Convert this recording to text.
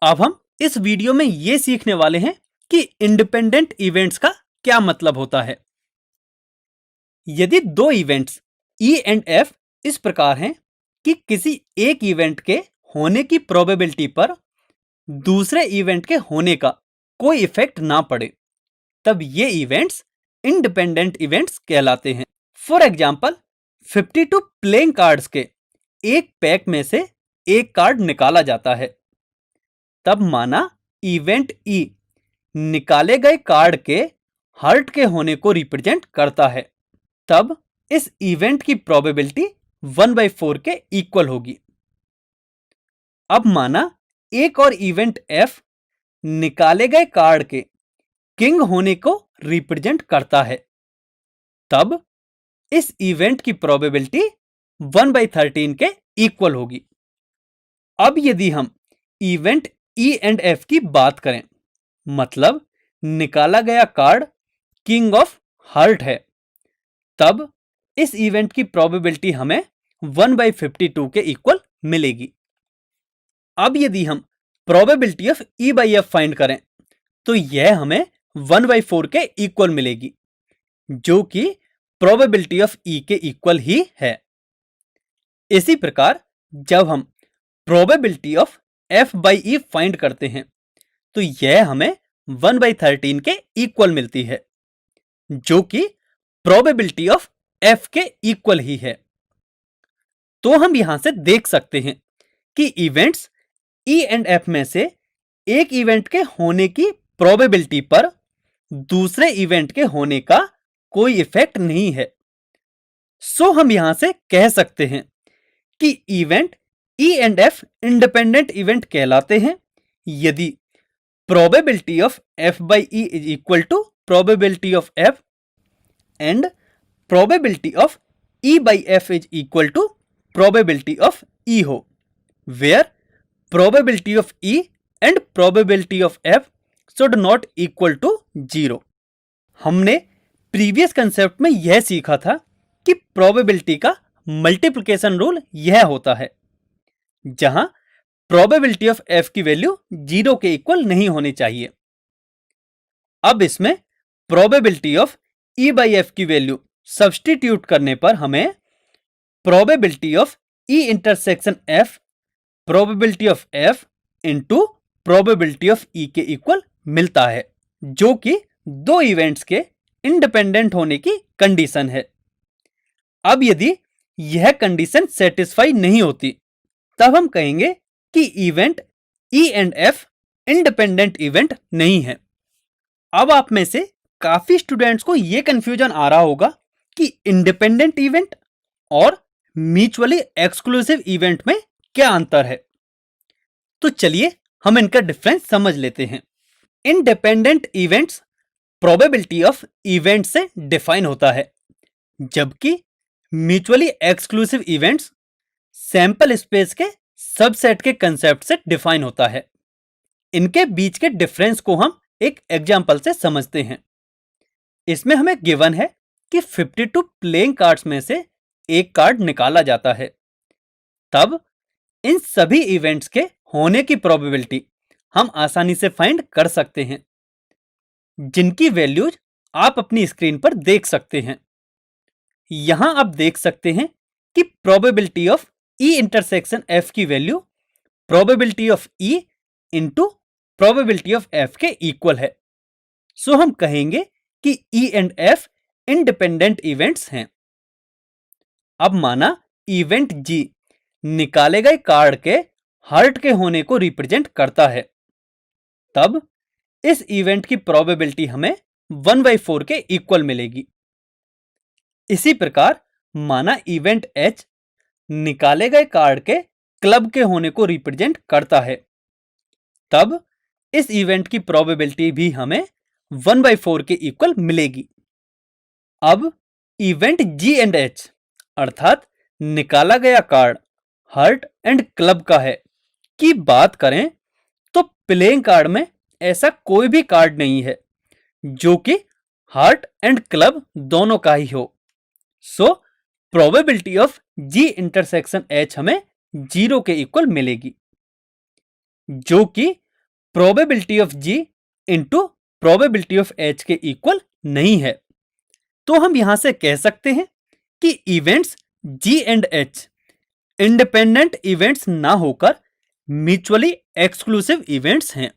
अब हम इस वीडियो में ये सीखने वाले हैं कि इंडिपेंडेंट इवेंट्स का क्या मतलब होता है। यदि दो इवेंट्स ई एंड एफ इस प्रकार हैं कि किसी एक इवेंट के होने की प्रोबेबिलिटी पर दूसरे इवेंट के होने का कोई इफेक्ट ना पड़े, तब ये इवेंट्स इंडिपेंडेंट इवेंट्स कहलाते हैं। फॉर एग्जाम्पल, 52 प्लेइंग कार्ड्स के एक पैक में से एक कार्ड निकाला जाता है। तब माना इवेंट ई निकाले गए कार्ड के हर्ट के होने को रिप्रेजेंट करता है, तब इस इवेंट की प्रोबेबिलिटी 1/4 के इक्वल होगी। अब माना एक और इवेंट एफ निकाले गए कार्ड के किंग होने को रिप्रेजेंट करता है, तब इस इवेंट की प्रोबेबिलिटी 1/13 के इक्वल होगी। अब यदि हम इवेंट ई एंड एफ की बात करें, मतलब निकाला गया कार्ड किंग ऑफ हर्ट है, तब इस इवेंट की प्रोबेबिलिटी हमें 1/52 के इक्वल मिलेगी। अब यदि हम probability of E by F find करें, तो यह हमें 1/4 के इक्वल मिलेगी, जो कि प्रोबेबिलिटी ऑफ ई के इक्वल ही है। इसी प्रकार जब हम probability of F by E find करते हैं, तो यह हमें 1/13 के इक्वल मिलती है, जो कि प्रोबेबिलिटी ऑफ एफ के इक्वल ही है। तो हम यहां से देख सकते हैं कि इवेंट्स ई एंड एफ में से एक इवेंट के होने की प्रोबेबिलिटी पर दूसरे इवेंट के होने का कोई इफेक्ट नहीं है। सो हम यहां से कह सकते हैं कि event E and F independent event कहलाते हैं यदि probability of F by E is equal to probability of F and probability of E by F is equal to probability of E हो, where probability of E and probability of F should not equal to 0। हमने previous concept में यह सीखा था कि probability का multiplication rule यह होता है, जहां प्रोबेबिलिटी ऑफ एफ की वैल्यू 0 के इक्वल नहीं होनी चाहिए। अब इसमें probability of E by F की वैल्यू सब्सटीट्यूट करने पर हमें probability of E intersection F probability of F into probability of E के इक्वल मिलता है, जो कि दो इवेंट्स के इंडिपेंडेंट होने की कंडीशन है। अब यदि यह कंडीशन सेटिस्फाई नहीं होती, तब हम कहेंगे कि event E and F independent event नहीं है। अब आप में से काफी स्टूडेंट्स को यह कंफ्यूजन आ रहा होगा कि इंडिपेंडेंट इवेंट और म्यूचुअली एक्सक्लूसिव इवेंट में क्या अंतर है। तो चलिए हम इनका डिफरेंस समझ लेते हैं। Independent events probability of event से डिफाइन होता है, जबकि mutually exclusive events sample space के सबसेट के कंसेप्ट से डिफाइन होता है। इनके बीच के डिफरेंस को हम एक एग्जांपल से समझते हैं। इसमें हमें गिवन है कि 52 प्लेइंग कार्ड्स में से एक कार्ड निकाला जाता है, तब इन सभी इवेंट्स के होने की प्रोबेबिलिटी हम आसानी से फाइंड कर सकते हैं, जिनकी वैल्यूज आप अपनी स्क्रीन पर देख सकते हैं। यहां आप देख सकते हैं कि probability of E intersection F की value probability of E into probability of F के इक्वल है। सो हम कहेंगे कि E and F independent events हैं। अब माना इवेंट जी निकाले गए कार्ड के हर्ट के होने को रिप्रेजेंट करता है, तब इस इवेंट की प्रोबेबिलिटी हमें 1/4 के इक्वल मिलेगी। इसी प्रकार माना इवेंट एच निकाले गए कार्ड के क्लब के होने को रिप्रेजेंट करता है, तब इस इवेंट की प्रोबेबिलिटी भी हमें 1/4 के इक्वल मिलेगी। अब इवेंट जी एंड एच अर्थात निकाला गया कार्ड हर्ट एंड क्लब का है की बात करें, तो प्लेइंग कार्ड में ऐसा कोई भी कार्ड नहीं है जो कि हर्ट एंड क्लब दोनों का ही हो। So probability of ji intersection H हमें 0 के इक्वल मिलेगी, जो कि probability of G into probability of H के इक्वल नहीं है। तो हम यहां से कह सकते हैं कि events G and H independent events ना होकर म्यूचुअली एक्सक्लूसिव इवेंट्स हैं।